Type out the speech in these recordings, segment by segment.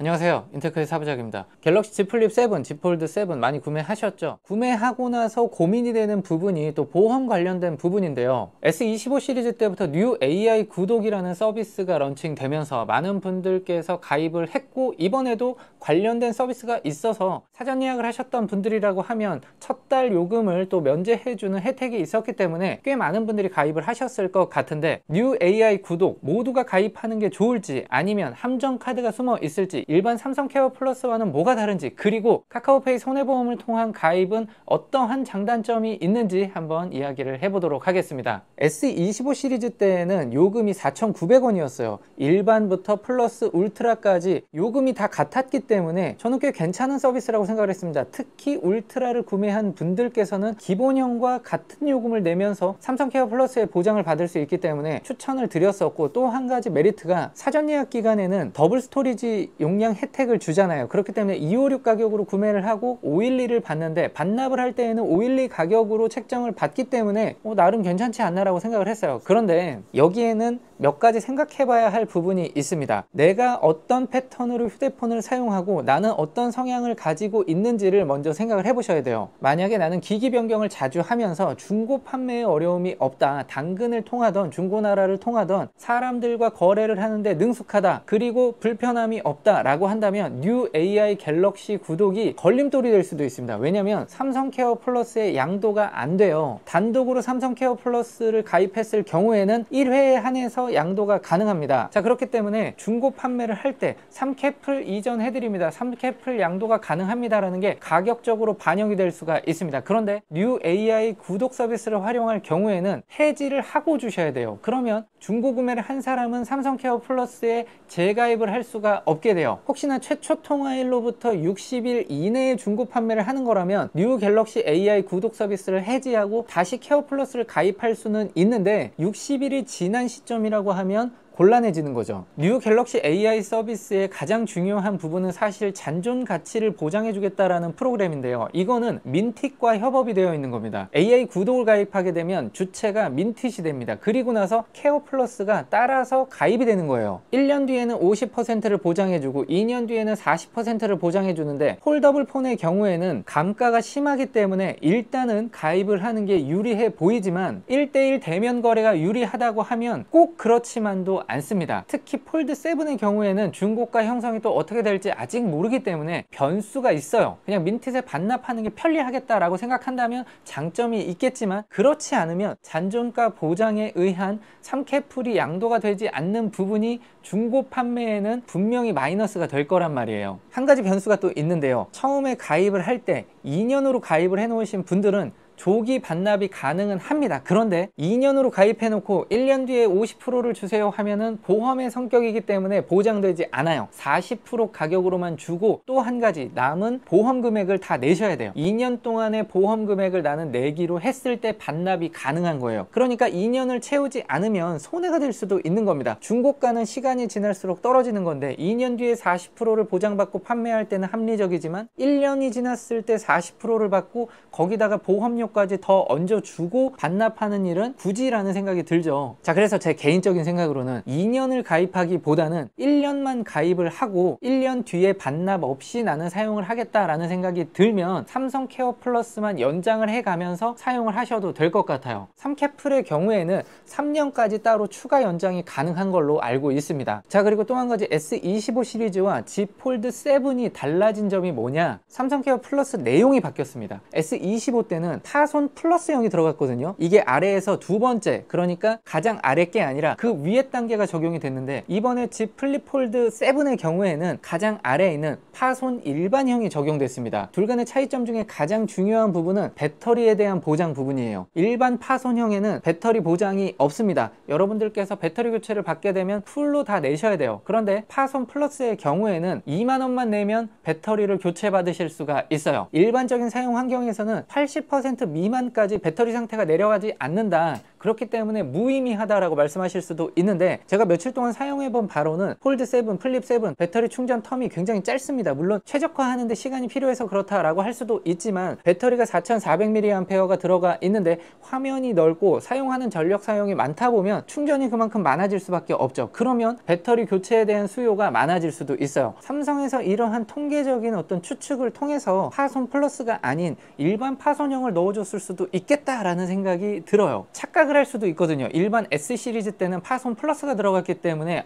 안녕하세요, 인테크의 사부작입니다. 갤럭시 Z 플립 7, Z 폴드 7 많이 구매하셨죠? 구매하고 나서 고민이 되는 부분이 또 보험 관련된 부분인데요. S25 시리즈 때부터 뉴 AI 구독이라는 서비스가 런칭되면서 많은 분들께서 가입을 했고, 이번에도 관련된 서비스가 있어서 사전 예약을 하셨던 분들이라고 하면 첫 달 요금을 또 면제해주는 혜택이 있었기 때문에 꽤 많은 분들이 가입을 하셨을 것 같은데, 뉴 AI 구독 모두가 가입하는 게 좋을지, 아니면 함정 카드가 숨어 있을지, 일반 삼성 케어 플러스와는 뭐가 다른지, 그리고 카카오페이 손해보험을 통한 가입은 어떠한 장단점이 있는지 한번 이야기를 해보도록 하겠습니다. S25 시리즈 때에는 요금이 4,900원이었어요. 일반부터 플러스 울트라까지 요금이 다 같았기 때문에 저는 꽤 괜찮은 서비스라고 생각을 했습니다. 특히 울트라를 구매한 분들께서는 기본형과 같은 요금을 내면서 삼성 케어 플러스의 보장을 받을 수 있기 때문에 추천을 드렸었고, 또 한 가지 메리트가 사전 예약 기간에는 더블 스토리지 용량 혜택을 주잖아요. 그렇기 때문에 256 가격으로 구매를 하고 512를 받는데, 반납을 할 때에는 512 가격으로 책정을 받기 때문에 나름 괜찮지 않나 라고 생각을 했어요. 그런데 여기에는 몇 가지 생각해 봐야 할 부분이 있습니다. 내가 어떤 패턴으로 휴대폰을 사용하고 나는 어떤 성향을 가지고 있는지를 먼저 생각을 해 보셔야 돼요. 만약에 나는 기기 변경을 자주 하면서 중고 판매에 어려움이 없다, 당근을 통하던 중고나라를 통하던 사람들과 거래를 하는데 능숙하다, 그리고 불편함이 없다 라고 한다면 뉴 AI 갤럭시 구독이 걸림돌이 될 수도 있습니다. 왜냐면 삼성 케어 플러스의 양도가 안 돼요. 단독으로 삼성 케어 플러스를 가입했을 경우에는 1회에 한해서 양도가 가능합니다. 자, 그렇기 때문에 중고 판매를 할 때 3캐플 이전 해드립니다, 3캐플 양도가 가능합니다 라는 게 가격적으로 반영이 될 수가 있습니다. 그런데 뉴 AI 구독 서비스를 활용할 경우에는 해지를 하고 주셔야 돼요. 그러면 중고 구매를 한 사람은 삼성 케어 플러스에 재가입을 할 수가 없게 돼요. 혹시나 최초 통화일로부터 60일 이내에 중고 판매를 하는 거라면 뉴 갤럭시 AI 구독 서비스를 해지하고 다시 케어 플러스를 가입할 수는 있는데, 60일이 지난 시점이라고 하면 곤란해지는 거죠. 뉴 갤럭시 AI 서비스의 가장 중요한 부분은 사실 잔존 가치를 보장해 주겠다라는 프로그램인데요. 이거는 민틱과 협업이 되어 있는 겁니다. AI 구독을 가입하게 되면 주체가 민틱이 됩니다. 그리고 나서 케어 플러스가 따라서 가입이 되는 거예요. 1년 뒤에는 50%를 보장해 주고 2년 뒤에는 40%를 보장해 주는데, 폴더블 폰의 경우에는 감가가 심하기 때문에 일단은 가입을 하는 게 유리해 보이지만, 1대1 대면 거래가 유리하다고 하면 꼭 그렇지만도 않습니다. 특히 폴드 7의 경우에는 중고가 형성이 또 어떻게 될지 아직 모르기 때문에 변수가 있어요. 그냥 민텟에 반납하는 게 편리하겠다라고 생각한다면 장점이 있겠지만, 그렇지 않으면 잔존가 보장에 의한 3캐플이 양도가 되지 않는 부분이 중고 판매에는 분명히 마이너스가 될 거란 말이에요. 한 가지 변수가 또 있는데요. 처음에 가입을 할 때 2년으로 가입을 해 놓으신 분들은 조기 반납이 가능은 합니다. 그런데 2년으로 가입해 놓고 1년 뒤에 50%를 주세요 하면은 보험의 성격이기 때문에 보장되지 않아요. 40% 가격으로만 주고, 또 한 가지 남은 보험 금액을 다 내셔야 돼요. 2년 동안의 보험 금액을 나는 내기로 했을 때 반납이 가능한 거예요. 그러니까 2년을 채우지 않으면 손해가 될 수도 있는 겁니다. 중고가는 시간이 지날수록 떨어지는 건데, 2년 뒤에 40%를 보장받고 판매할 때는 합리적이지만 1년이 지났을 때 40%를 받고 거기다가 보험료 까지 더 얹어주고 반납하는 일은 굳이라는 생각이 들죠. 자, 그래서 제 개인적인 생각으로는 2년을 가입하기보다는 1년만 가입을 하고 1년 뒤에 반납 없이 나는 사용을 하겠다라는 생각이 들면 삼성 케어 플러스만 연장을 해가면서 사용을 하셔도 될 것 같아요. 3캐플의 경우에는 3년까지 따로 추가 연장이 가능한 걸로 알고 있습니다. 자, 그리고 또 한 가지, S25 시리즈와 Z 폴드 7이 달라진 점이 뭐냐, 삼성 케어 플러스 내용이 바뀌었습니다. S25 때는 파손 플러스형이 들어갔거든요. 이게 아래에서 두 번째, 그러니까 가장 아래 게 아니라 그 위에 단계가 적용이 됐는데, 이번에 Z 플립 폴드 7의 경우에는 가장 아래에 있는 파손 일반형이 적용됐습니다. 둘 간의 차이점 중에 가장 중요한 부분은 배터리에 대한 보장 부분이에요. 일반 파손형에는 배터리 보장이 없습니다. 여러분들께서 배터리 교체를 받게 되면 풀로 다 내셔야 돼요. 그런데 파손 플러스의 경우에는 2만 원만 내면 배터리를 교체 받으실 수가 있어요. 일반적인 사용 환경에서는 80% 미만까지 배터리 상태가 내려가지 않는다, 그렇기 때문에 무의미하다라고 말씀하실 수도 있는데, 제가 며칠 동안 사용해본 바로는 폴드 7, 플립 7 배터리 충전 텀이 굉장히 짧습니다. 물론 최적화하는데 시간이 필요해서 그렇다라고 할 수도 있지만, 배터리가 4400mAh가 들어가 있는데 화면이 넓고 사용하는 전력 사용이 많다 보면 충전이 그만큼 많아질 수밖에 없죠. 그러면 배터리 교체에 대한 수요가 많아질 수도 있어요. 삼성에서 이러한 통계적인 어떤 추측을 통해서 파손 플러스가 아닌 일반 파손형을 넣어줬을 수도 있겠다라는 생각이 들어요. 착각을 할 수도 있거든요. 일반 S 시리즈 때는 파손 플러스가 들어갔기 때문에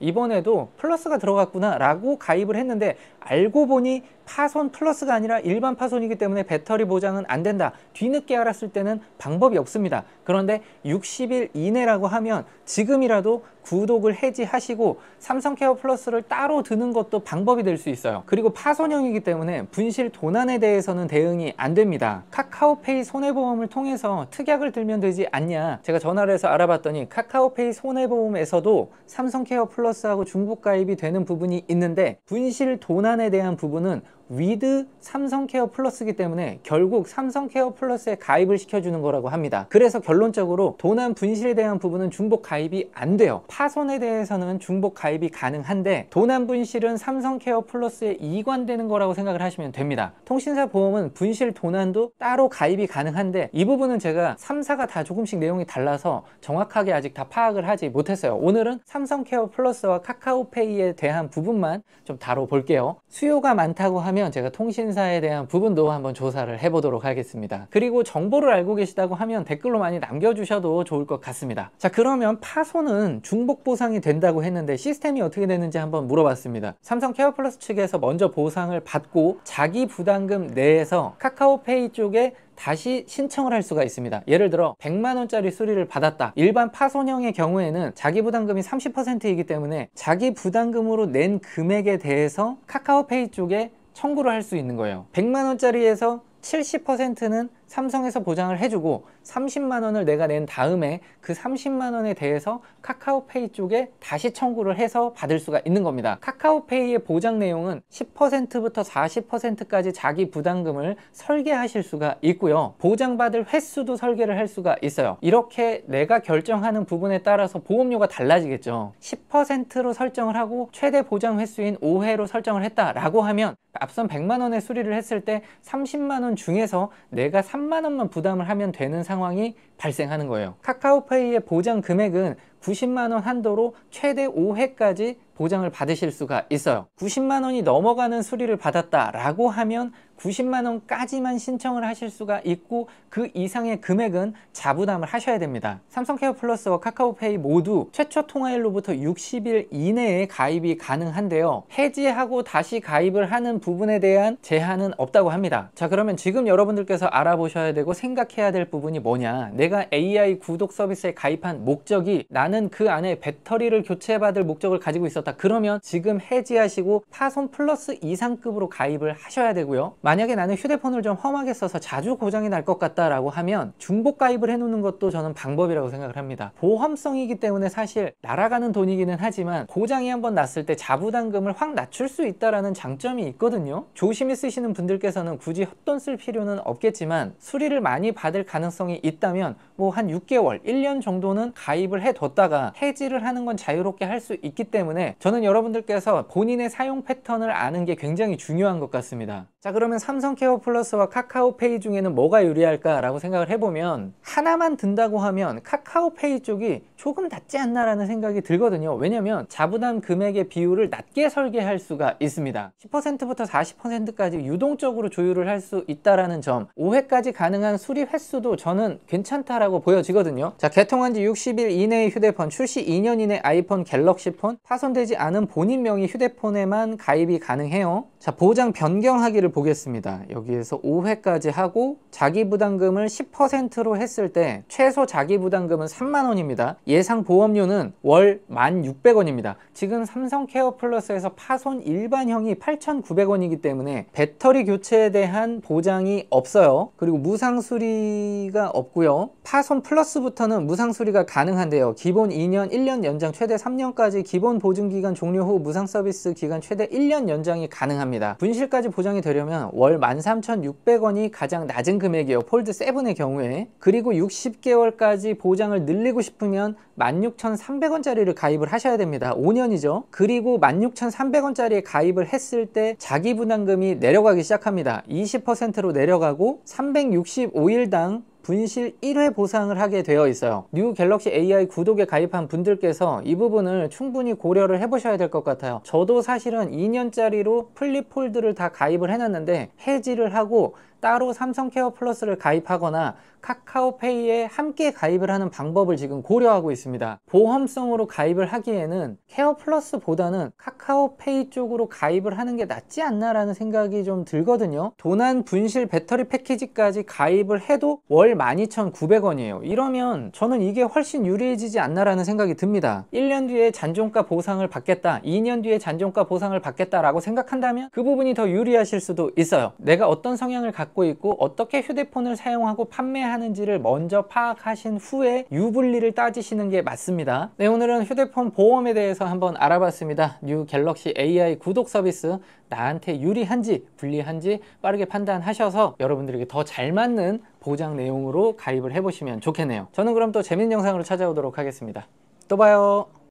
이번에도 플러스가 들어갔구나 라고 가입을 했는데, 알고 보니 파손 플러스가 아니라 일반 파손이기 때문에 배터리 보장은 안 된다. 뒤늦게 알았을 때는 방법이 없습니다. 그런데 60일 이내라고 하면 지금이라도 구독을 해지하시고 삼성 케어 플러스를 따로 드는 것도 방법이 될 수 있어요. 그리고 파손형이기 때문에 분실 도난에 대해서는 대응이 안 됩니다. 카카오페이 손해보험을 통해서 특약을 들면 되지 않냐, 제가 전화를 해서 알아봤더니 카카오페이 손해보험에서도 삼성 케어 플러스하고 중복 가입이 되는 부분이 있는데, 분실 도난에 대한 부분은 위드 삼성 케어 플러스이기 때문에 결국 삼성 케어 플러스에 가입을 시켜주는 거라고 합니다. 그래서 결론적으로 도난 분실에 대한 부분은 중복 가입이 안 돼요. 파손에 대해서는 중복 가입이 가능한데, 도난 분실은 삼성 케어 플러스에 이관되는 거라고 생각을 하시면 됩니다. 통신사 보험은 분실 도난도 따로 가입이 가능한데, 이 부분은 제가 3사가 다 조금씩 내용이 달라서 정확하게 아직 다 파악을 하지 못했어요. 오늘은 삼성 케어 플러스와 카카오페이에 대한 부분만 좀 다뤄볼게요. 수요가 많다고 하면 제가 통신사에 대한 부분도 한번 조사를 해보도록 하겠습니다. 그리고 정보를 알고 계시다고 하면 댓글로 많이 남겨주셔도 좋을 것 같습니다. 자, 그러면 파손은 중복 보상이 된다고 했는데 시스템이 어떻게 되는지 한번 물어봤습니다. 삼성 케어 플러스 측에서 먼저 보상을 받고 자기 부담금 내에서 카카오페이 쪽에 다시 신청을 할 수가 있습니다. 예를 들어 100만원짜리 수리를 받았다. 일반 파손형의 경우에는 자기 부담금이 30%이기 때문에 자기 부담금으로 낸 금액에 대해서 카카오페이 쪽에 청구를 할 수 있는 거예요. 100만원짜리에서 70%는 삼성에서 보장을 해주고 30만원을 내가 낸 다음에 그 30만원에 대해서 카카오페이 쪽에 다시 청구를 해서 받을 수가 있는 겁니다. 카카오페이의 보장 내용은 10%부터 40%까지 자기 부담금을 설계하실 수가 있고요. 보장받을 횟수도 설계를 할 수가 있어요. 이렇게 내가 결정하는 부분에 따라서 보험료가 달라지겠죠. 10%로 설정을 하고 최대 보장 횟수인 5회로 설정을 했다라고 하면 앞선 100만원의 수리를 했을 때 30만원 중에서 내가 3만원만 부담을 하면 되는 상황이 발생하는 거예요. 카카오페이의 보장 금액은 90만원 한도로 최대 5회까지 보장을 받으실 수가 있어요. 90만원이 넘어가는 수리를 받았다라고 하면 90만원까지만 신청을 하실 수가 있고, 그 이상의 금액은 자부담을 하셔야 됩니다. 삼성 케어 플러스와 카카오페이 모두 최초 통화일로부터 60일 이내에 가입이 가능한데요. 해지하고 다시 가입을 하는 부분에 대한 제한은 없다고 합니다. 자, 그러면 지금 여러분들께서 알아보셔야 되고 생각해야 될 부분이 뭐냐, 내가 AI 구독 서비스에 가입한 목적이 나는 그 안에 배터리를 교체받을 목적을 가지고 있었다. 그러면 지금 해지하시고 파손 플러스 이상급으로 가입을 하셔야 되고요. 만약에 나는 휴대폰을 좀 험하게 써서 자주 고장이 날 것 같다라고 하면 중복 가입을 해놓는 것도 저는 방법이라고 생각을 합니다. 보험성이기 때문에 사실 날아가는 돈이기는 하지만 고장이 한번 났을 때 자부담금을 확 낮출 수 있다는 장점이 있거든요. 조심히 쓰시는 분들께서는 굳이 헛돈 쓸 필요는 없겠지만, 수리를 많이 받을 가능성이 있다면 뭐 한 6개월, 1년 정도는 가입을 해뒀다가 해지를 하는 건 자유롭게 할 수 있기 때문에 저는 여러분들께서 본인의 사용 패턴을 아는 게 굉장히 중요한 것 같습니다. 자, 그러면 삼성 케어 플러스와 카카오페이 중에는 뭐가 유리할까 라고 생각을 해보면, 하나만 든다고 하면 카카오페이 쪽이 조금 낫지 않나 라는 생각이 들거든요. 왜냐면 자부담 금액의 비율을 낮게 설계할 수가 있습니다. 10%부터 40%까지 유동적으로 조율을 할 수 있다라는 점, 5회까지 가능한 수리 횟수도 저는 괜찮다라고 보여지거든요. 자, 개통한 지 60일 이내의 휴대폰, 출시 2년 이내 아이폰 갤럭시 폰, 파손되지 않은 본인 명의 휴대폰에만 가입이 가능해요. 자, 보장 변경하기를 보겠습니다. 여기에서 5회까지 하고 자기 부담금을 10%로 했을 때 최소 자기 부담금은 3만원입니다. 예상 보험료는 월 1,600원입니다. 지금 삼성 케어 플러스에서 파손 일반형이 8,900원이기 때문에 배터리 교체에 대한 보장이 없어요. 그리고 무상 수리가 없고요. 파손 플러스부터는 무상 수리가 가능한데요. 기본 2년, 1년 연장, 최대 3년까지 기본 보증기간 종료 후 무상 서비스 기간 최대 1년 연장이 가능합니다. 가능합니다. 분실까지 보장이 되려면 월 13,600원이 가장 낮은 금액이에요. 폴드 7의 경우에. 그리고 60개월까지 보장을 늘리고 싶으면 16,300원짜리를 가입을 하셔야 됩니다. 5년이죠. 그리고 16,300원짜리에 가입을 했을 때 자기 부담금이 내려가기 시작합니다. 20%로 내려가고 365일당 분실 1회 보상을 하게 되어 있어요. 뉴 갤럭시 AI 구독에 가입한 분들께서 이 부분을 충분히 고려를 해보셔야 될 것 같아요. 저도 사실은 2년짜리로 플립 폴드를 다 가입을 해놨는데 해지를 하고 따로 삼성 케어 플러스를 가입하거나 카카오페이에 함께 가입을 하는 방법을 지금 고려하고 있습니다. 보험성으로 가입을 하기에는 케어 플러스보다는 카카오페이 쪽으로 가입을 하는 게 낫지 않나 라는 생각이 좀 들거든요. 도난 분실 배터리 패키지까지 가입을 해도 월 12,900원이에요. 이러면 저는 이게 훨씬 유리해지지 않나 라는 생각이 듭니다. 1년 뒤에 잔존가 보상을 받겠다, 2년 뒤에 잔존가 보상을 받겠다 라고 생각한다면 그 부분이 더 유리하실 수도 있어요. 내가 어떤 성향을 갖고 있고 어떻게 휴대폰을 사용하고 판매하는지를 먼저 파악하신 후에 유불리를 따지시는 게 맞습니다. 네, 오늘은 휴대폰 보험에 대해서 한번 알아봤습니다. 뉴 갤럭시 AI 구독 서비스 나한테 유리한지 불리한지 빠르게 판단하셔서 여러분들에게 더 잘 맞는 보장 내용으로 가입을 해보시면 좋겠네요. 저는 그럼 또 재밌는 영상으로 찾아오도록 하겠습니다. 또 봐요.